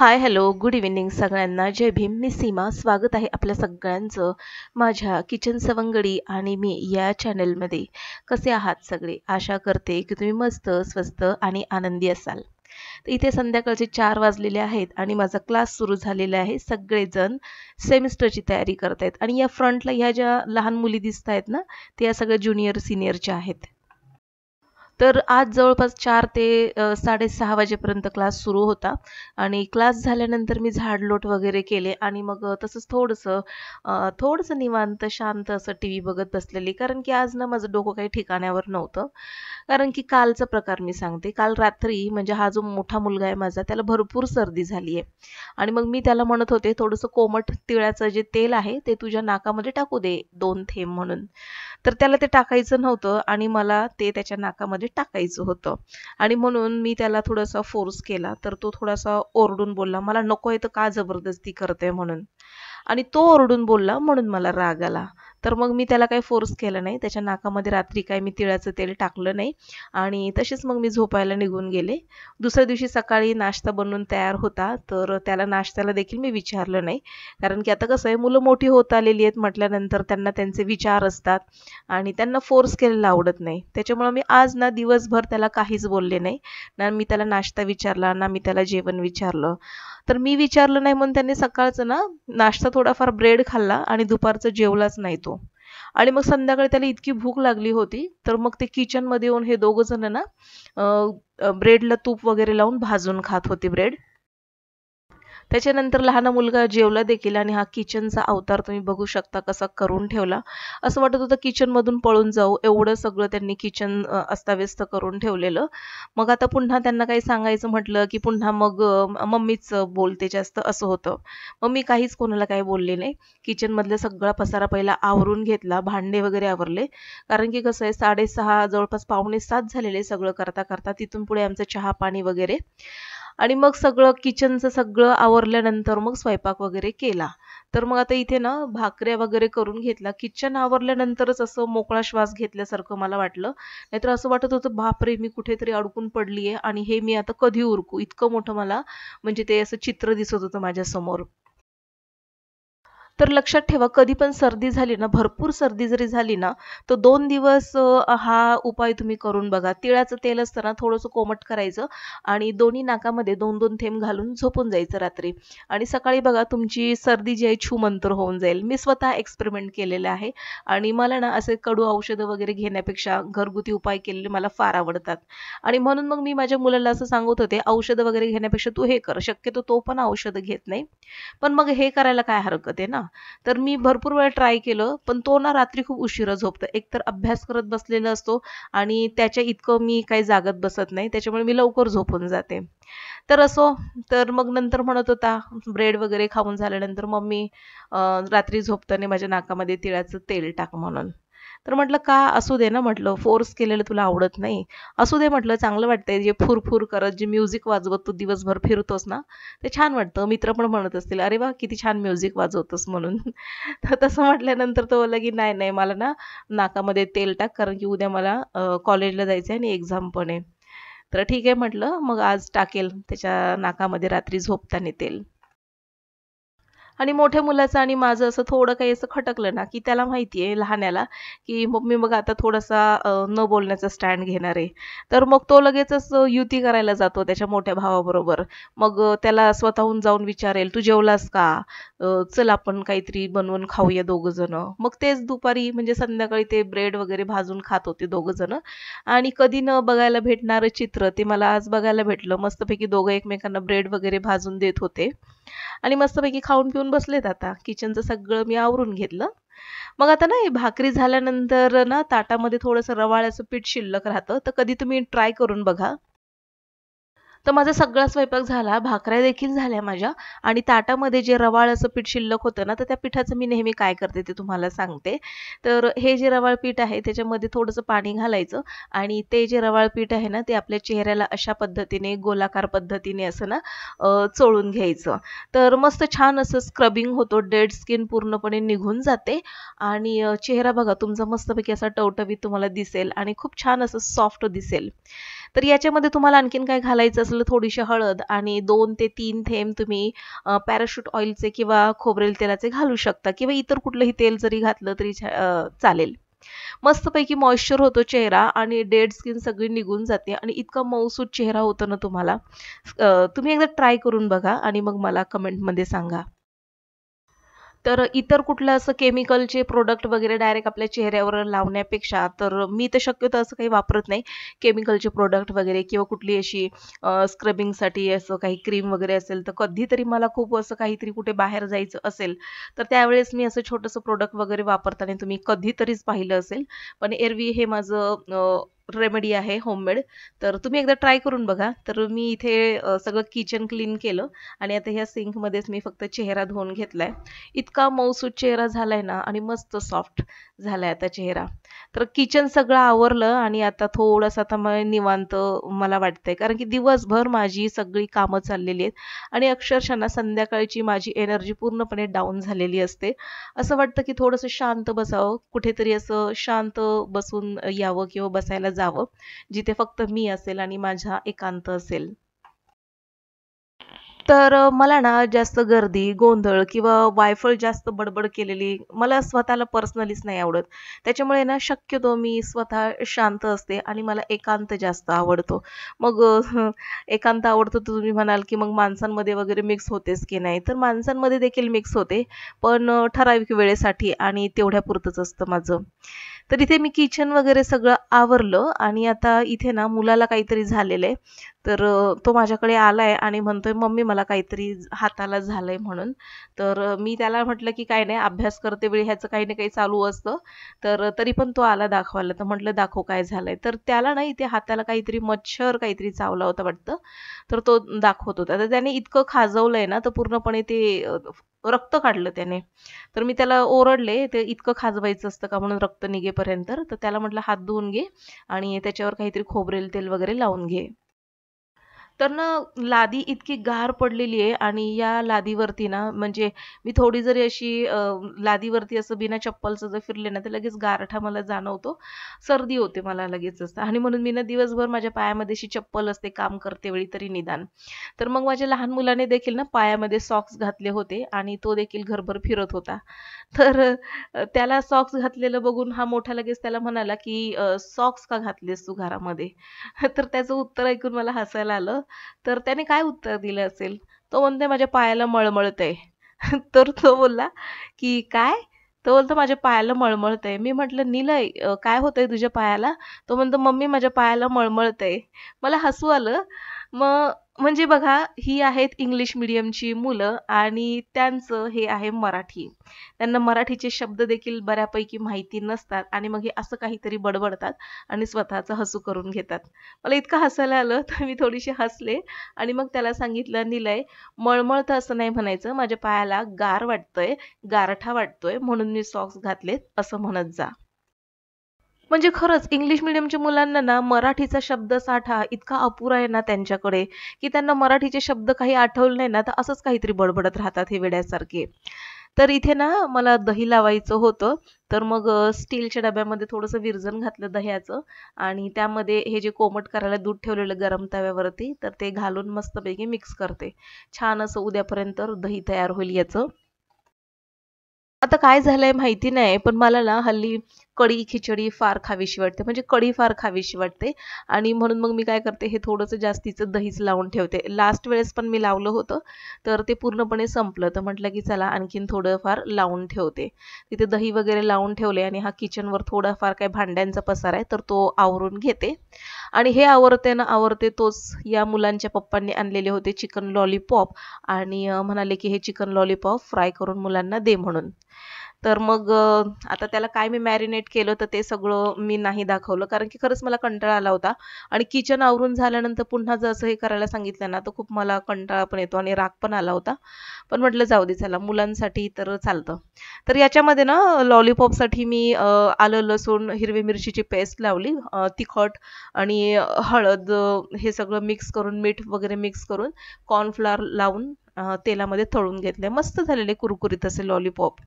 हाय, hello, good evening सगळ्यांना. जय भीम. मी सीमा. स्वागत आहे आपल्या सगळ्यांचं माझ्या किचन सवंगडी आणि मी या चॅनलमध्ये. कसे आहात सगळे? आशा करते की तुम्ही मस्त, स्वस्त आणि आनंदी असाल. तर इथे संध्याकाळचे 4 वाजलेले आहेत आणि माझा क्लास सुरू झालेला आहे. सगळेजण सेमिस्टरची तयारी करत आहेत आणि या फ्रंटला ह्या ज्या लहान मुली दिसत आहेत ना, त्या सगळ्या ज्युनियर सिनियरच्या आहेत. तर आज जवळपास 4 ते 6:30 वाजेपर्यंत क्लास सुरू होता आणि क्लास झाल्यानंतर मी झाडलोट वगैरे केले आणि मग तसंच थोडंसं निवांत शांत असं टीव्ही बघत बसलेली. कारण की आज ना माझं डोकं काही ठिकाण्यावर नव्हतं. कारण की कालचा प्रकार मी सांगते. काल रात्री म्हणजे हा जो मोठा मुलगा आहे माझा त्याला भरपूर सर्दी झाली आहे आणि मग मी त्याला म्हणत होते, "थोडंसं कोमट तिळाचं जे तेल आहे ते तुझ्या नाकामध्ये टाकू दे 2 थेंब" म्हणून. तर त्याला ते टाकायचं नव्हतं आणि मला ते त्याच्या नाकामध्ये टाकायचं होतं आणि म्हणून मी त्याला थोडासा फोर्स केला. तर तो थोडासा ओरडून बोलला, "मला नकोय तर का जबरदस्ती करते?" म्हणून. आणि तो ओरडून बोलला म्हणून मला राग आला. तर मग मी त्याला काही फोर्स केला नाही. त्याच्या नाकामध्ये रात्री काही मी तिळाचं तेल टाकलं नाही आणि तशीच मग मी झोपायला निघून गेले. दुसऱ्या दिवशी सकाळी नाश्ता बनवून तयार होता. तर त्याला नाश्त्याला देखील मी विचारलं नाही. कारण की आता कसं आहे, मुलं मोठी होत आलेली आहेत म्हटल्यानंतर त्यांना त्यांचे विचार असतात आणि त्यांना फोर्स केलेला आवडत नाही. त्याच्यामुळे मी आज ना दिवसभर त्याला काहीच बोलले नाही. ना मी त्याला नाश्ता विचारला, ना मी त्याला जेवण विचारलं. तर मी विचारलं नाही म्हणून त्यांनी सकाळचं ना नाश्ता थोडाफार ब्रेड खाल्ला आणि दुपारचं जेवलाच नाही तो. आणि मग संध्याकाळी त्याला इतकी भूक लागली होती, तर मग ते किचनमध्ये येऊन हे दोघं जण ना ब्रेडला तूप वगैरे लावून भाजून खात होते ब्रेड. त्याच्यानंतर लहान मुलगा जेवला देखील आणि हा किचनचा अवतार तुम्ही बघू शकता कसा करून ठेवला. असं वाटत होतं किचनमधून पळून जाऊ, एवढं सगळं त्यांनी किचन अस्ताव्यस्त करून ठेवलेलं. मग आता पुन्हा त्यांना काही सांगायचं म्हटलं, की पुन्हा मग मम्मीच बोलते जास्त असं होतं. मग मी काहीच कोणाला काही बोलले नाही. किचनमधला सगळा पसारा पहिला आवरून घेतला, भांडे वगैरे आवरले. कारण की कसं आहे 6:30 जवळपास 6:45 झालेले सगळं करता-करता. तिथून पुढे आमचं चहा-पाणी वगैरे आणि मग सगळं किचनचं सगळं आवरल्यानंतर मग स्वयंपाक वगैरे केला. तर मग आता इथे ना भाकऱ्या वगैरे करून घेतला. किचन आवरल्यानंतरच असं मोकळा श्वास घेतल्यासारखं मला वाटलं. नाहीतर असं वाटत होतं, बापरे! मी कुठेतरी अडकून पडली आहे आणि हे मी आता कधी उरकू? इतकं मोठं मला म्हणजे ते असं चित्र दिसत होतं माझ्यासमोर. तर लक्षात ठेवा कधी पण सर्दी झाली ना, भरपूर सर्दी जरी झाली ना, तर 2 दिवस हा उपाय तुम्ही करून बघा. तिळाचं तेल असतं ना, थोडंसं कोमट करायचं आणि दोन्ही नाकामध्ये 2-2 थेंब घालून झोपून जायचं रात्री आणि सकाळी बघा तुमची सर्दी जी आहे छूमंतर होऊन जाईल. मी स्वतः एक्सपेरिमेंट केलेलं आहे आणि मला ना असे कडू औषधं वगैरे घेण्यापेक्षा घरगुती उपाय केलेले मला फार आवडतात आणि म्हणून मग मी माझ्या मुलाला असं सांगत होते, "औषधं वगैरे घेण्यापेक्षा तू हे कर." शक्यतो तो पण औषधं घेत नाही. पण मग हे करायला काय हरकत आहे ना? तर मी भरपूर वेळा ट्राय केलं, पण तो ना रात्री खूप उशिरा झोपतो. एकतर अभ्यास करत बसलेला असतो आणि त्याच्या इतकं मी काही जागत बसत नाही. त्याच्यामुळे मी लवकर झोपून जाते. तर असो, तर मग नंतर म्हणत होता, ब्रेड वगैरे खाऊन झाल्यानंतर, "मम्मी रात्री झोपताना माझ्या नाकामध्ये तिळाचं तेल टाक" म्हणून. तर म्हटलं, "का? असू दे ना," म्हटलं, "फोर्स केलेलं तुला आवडत नाही. असू दे," म्हटलं, "चांगलं वाटतंय. जे फुर करत जे म्युझिक वाजवत तू दिवसभर फिरतोस ना, ते छान वाटतं." मित्र पण म्हणत असतील, "अरे वाह! किती छान म्युझिक वाजवतोस," म्हणून. तर तसं म्हटल्यानंतर तो बोलला, की "नाही, नाही, मला ना नाकामध्ये तेल टाक, कारण की उद्या मला कॉलेजला जायचं आहे आणि एक्झाम पण आहे." तर ठीक आहे म्हटलं, मग आज टाकेल त्याच्या नाकामध्ये रात्री झोपताना तेल. आणि मोठ्या मुलाचं आणि माझं असं थोडं काही असं खटकलं ना, की त्याला माहिती आहे लहान्याला, की मम्मी मग आता थोडासा न बोलण्याचा स्टँड घेणार आहे. तर मग तो लगेचच युती करायला जातो त्याच्या मोठ्या भावाबरोबर. मग त्याला स्वतःहून जाऊन विचारेल, "तू जेवलास का? चल आपण काहीतरी बनवून खाऊया दोघं जणं." मग तेच दुपारी म्हणजे संध्याकाळी ते ब्रेड वगैरे भाजून खात होते दोघं जणं आणि कधी न बघायला भेटणारं चित्र ते मला आज बघायला भेटलं. मस्तपैकी दोघं एकमेकांना ब्रेड वगैरे भाजून देत होते. आणि मस्तपैकी खाऊन पिऊन बसलेत आता. किचनचं सगळं मी आवरून घेतलं. मग आता ना, हे भाकरी झाल्यानंतर ना, ताटामध्ये थोडंसं रवाळ्याचं पीठ शिल्लक राहतं. तर कधी तुम्ही ट्राय करून बघा. तर माझा सगळा स्वयंपाक झाला, भाकऱ्या देखील झाल्या माझ्या आणि ताटामध्ये जे रवाळाचं पीठ शिल्लक होतं ना, तर त्या पिठाचं मी नेहमी काय करते ते तुम्हाला सांगते. तर हे जे रवाळ पीठ आहे त्याच्यामध्ये थोडंसं पाणी घालायचं आणि ते जे रवाळ पीठ आहे ना, ते आपल्या चेहऱ्याला अशा पद्धतीने गोलाकार पद्धतीने असं ना चोळून घ्यायचं. तर मस्त छान असं स्क्रबिंग होतो, डेड स्किन पूर्णपणे निघून जाते आणि चेहरा बघा तुमचा मस्तपैकी असा टवटवीत तुम्हाला दिसेल आणि खूप छान असं सॉफ्ट दिसेल. तर याच्यामध्ये तुम्हाला आणखीन काय घालायचं असलं थोडीशी हळद आणि 2 ते 3 थेंब तुम्ही पॅराशूट ऑइलचे किंवा खोबरेल तेलाचे घालू शकता किंवा इतर कुठलंही तेल जरी घातलं तरी चालेल. मस्तपैकी मॉइश्चर होतो चेहरा आणि डेड स्किन सगळी निघून जाते आणि इतका मऊसूत चेहरा होतो ना तुम्हाला. तुम्ही एकदा ट्राय करून बघा आणि मग मला कमेंटमध्ये सांगा. तर इतर कुठलं असं केमिकलचे प्रोडक्ट वगैरे डायरेक्ट आपल्या चेहऱ्यावर लावण्यापेक्षा तर मी तर शक्यतो असं काही वापरत नाही. केमिकलचे प्रोडक्ट वगैरे किंवा कुठली अशी स्क्रबिंगसाठी असं काही क्रीम वगैरे असेल, तर कधीतरी मला खूप असं काहीतरी कुठे बाहेर जायचं असेल, तर त्यावेळेस मी असं छोटंसं प्रोडक्ट वगैरे वापरताना तुम्ही कधीतरीच पाहिलं असेल. पण एरवी हे माझं रेमेडी आहे होममेड. तर तुम्ही एकदा ट्राय करून बघा. तर मी इथे सगळं किचन क्लीन केलं आणि आता ह्या सिंकमध्येच मी फक्त चेहरा धुवून घेतलाय. इतका मऊसूत चेहरा झालाय ना आणि मस्त सॉफ्ट झालाय आता चेहरा. तर किचन सगळं आवरलं आणि आता थोडंसं आता निवांत मला वाटतंय. कारण की दिवसभर माझी सगळी कामं चाललेली आहेत आणि अक्षरशः ना संध्याकाळची माझी एनर्जी पूर्णपणे डाऊन झालेली असते. असं वाटतं की थोडंसं शांत बसावं, कुठेतरी असं शांत बसून यावं किंवा बसायला जावं, जिथे फक्त मी असेल आणि माझा एकांत असेल. तर मला ना जास्त गर्दी, गोंधळ किंवा वायफळ जास्त बडबड केलेली मला स्वतःला पर्सनलीच नाही आवडत. त्याच्यामुळे ना शक्यतो मी स्वतः शांत असते आणि मला एकांत जास्त आवडतो. मग एकांत आवडतो तर तुम्ही म्हणाल, की मग माणसांमध्ये वगैरे मिक्स होतेस की नाही? तर माणसांमध्ये देखील मिक्स होते, पण ठराविक वेळेसाठी आणि तेवढ्यापुरतंच असतं माझं. तर इथे मी किचन वगैरे सगळं आवरलं आणि आता इथे ना मुलाला काहीतरी झालेलं आहे. तर तो माझ्याकडे आलाय आणि म्हणतोय, "मम्मी मला काहीतरी हाताला झालंय" म्हणून. तर मी त्याला म्हटलं, की "काही नाही, अभ्यास करते वेळी ह्याचं काही ना काही चालू असतं." तर तरी पण तो आला दाखवायला. तर म्हटलं, "दाखव काय झालंय?" तर त्याला ना इथे हाताला काहीतरी मच्छर काहीतरी चावला होता वाटतं. तर तो दाखवत होता. तर त्याने इतकं खाजवलंय ना, तर पूर्णपणे ते रक्त काढलं त्याने. तर मी त्याला ओरडले, "ते इतकं खाजवायचं असतं का म्हणून रक्त निघेपर्यंत?" तर त्याला म्हटलं, "हात धुवून घे आणि त्याच्यावर काहीतरी खोबरेल तेल वगैरे लावून घे." तर ना लादी इतकी गार पडलेली आहे आणि या लादीवरती ना म्हणजे मी थोडी जरी अशी लादीवरती असं बिना चप्पलचं जर फिरले ना तर लगेच गारठा मला जाणवतो. सर्दी होते मला लगेचच आणि म्हणून मी ना दिवसभर माझ्या पायामध्ये अशी चप्पल असते काम करते वेळी तरी निदान. तर मग माझ्या लहान मुलाने देखील ना पायामध्ये सॉक्स घातले होते आणि तो देखील घरभर फिरत होता. तर त्याला सॉक्स घातलेलं बघून हा मोठा लगेच त्याला म्हणाला, की "सॉक्स का घातलेस तू घरामध्ये?" तर त्याचं उत्तर ऐकून मला हसायला आलं. तर त्याने काय उत्तर दिलं असेल? तो म्हणतोय, "माझ्या पायाला मळमळतंय." तर तो बोलला, की "काय?" तो बोलतो, "माझ्या पायाला मळमळतंय." मी म्हटलं, "निलय काय होतंय तुझ्या पायाला?" तो म्हणतो, "मम्मी माझ्या पायाला मळमळतंय." मला हसू आलं. मग म्हणजे बघा, ही आहेत इंग्लिश मीडियमची मुलं आणि त्यांचं हे आहे मराठी. त्यांना मराठीचे शब्द देखील बऱ्यापैकी माहिती नसतात आणि मग हे असं काहीतरी बडबडतात आणि स्वतःचं हसू करून घेतात. मला इतकं हसायला आलं तर मी थोडीशी हसले आणि मग त्याला सांगितलं, "निलय, मळमळतं असं नाही म्हणायचं. माझ्या पायाला गार वाटतंय, गारठा वाटतोय म्हणून मी सॉक्स घातलेत असं म्हणत जा." म्हणजे खरंच इंग्लिश मीडियमच्या मुलांना ना मराठीचा शब्दसाठा इतका अपुरा आहे ना त्यांच्याकडे, की त्यांना मराठीचे शब्द काही आठवले नाही ना, तर असंच काहीतरी बडबडत राहतात हे वेड्यासारखे. तर इथे ना मला दही लावायचं होतं. तर मग स्टीलच्या डब्यामध्ये थोडंसं विरजण घातलं दह्याचं आणि त्यामध्ये हे जे कोमट करायला दूध ठेवलेलं गरम तव्यावरती, तर ते घालून मस्तपैकी मिक्स करते. छान असं उद्यापर्यंत दही तयार होईल याचं. आता काय झालंय माहिती नाही, पण मला ना हल्ली कढी खिचडी फार खावीशी वाटते. म्हणजे कढी फार खावीशी वाटते आणि म्हणून मग मी काय करते, हे थोडंसं जास्तीचं दहीच लावून ठेवते. लास्ट वेळेस पण मी लावलं होतं, तर ते पूर्णपणे संपलं. तर म्हटलं की चला आणखीन थोडंफार लावून ठेवते. तिथे दही वगैरे लावून ठेवले आणि हा किचनवर थोडाफार काही भांड्यांचा पसारा आहे, तर तो आवरून घेते. आणि हे आवरते ना आवरते तोच या मुलांच्या पप्पांनी आणलेले होते चिकन लॉलीपॉप आणि म्हणाले की हे चिकन लॉलीपॉप फ्राय करून मुलांना दे म्हणून. तर मग आता त्याला काय मी मॅरिनेट केलं तर ते सगळं मी नाही दाखवलं कारण की खरंच मला कंटाळा आला होता आणि किचन आवरून झाल्यानंतर पुन्हा जर असं हे करायला सांगितलं ना तर खूप मला कंटाळा पण येतो आणि राग पण आला होता. पण म्हटलं जाऊ दे चला मुलांसाठी तर चालतं. तर याच्यामध्ये ना लॉलीपॉपसाठी मी आलं, लसूण, हिरवी मिरचीची पेस्ट लावली, तिखट आणि हळद हे सगळं मिक्स करून मीठ वगैरे मिक्स करून कॉर्नफ्लॉवर लावून तेलामध्ये तळून घेतले. मस्त झालेले कुरकुरीत असे लॉलीपॉप.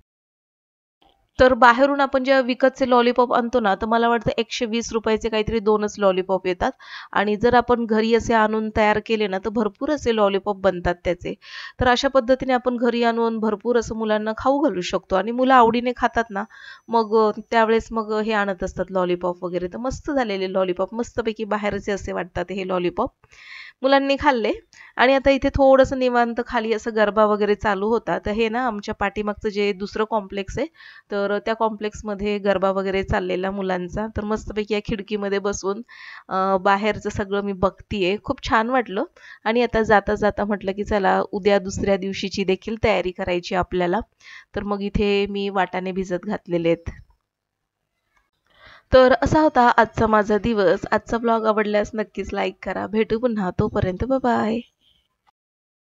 तर बाहेरून आपण जेव्हा विकतचे लॉलीपॉप आणतो ना, तर मला वाटतं 120 रुपयाचे काहीतरी 2च लॉलीपॉप येतात आणि जर आपण घरी असे आणून तयार केले ना, तर भरपूर असे लॉलीपॉप बनतात त्याचे. तर अशा पद्धतीने आपण घरी आणून भरपूर असं मुलांना खाऊ घालू शकतो आणि मुलं आवडीने खातात ना, मग त्यावेळेस मग हे आणत असतात लॉलीपॉप वगैरे. तर मस्त झालेले लॉलीपॉप, मस्तपैकी बाहेरचे असे वाटतात हे लॉलीपॉप. मुलांनी खाल्ले आणि आता इथे थोडंसं निवांत खाली असं गरबा वगैरे चालू होता. तर हे ना आमच्या पाठीमागचं जे दुसरं कॉम्प्लेक्स आहे, तर त्या कॉम्प्लेक्समध्ये गरबा वगैरे चाललेला मुलांचा. तर मस्तपैकी या खिडकीमध्ये बसून बाहेरचं सगळं मी बघतीये. खूप छान वाटलं आणि आता जाता-जाता म्हटलं की चला उद्या दुसऱ्या दिवशीची देखील तयारी करायची आपल्याला. तर मग इथे मी वाटाणे भिजत घातलेले आहेत. तर असा होता आजचा माझा दिवस. आजचा ब्लॉग आवडल्यास नक्कीच लाईक करा. भेटू पुन्हा. तोपर्यंत बाय.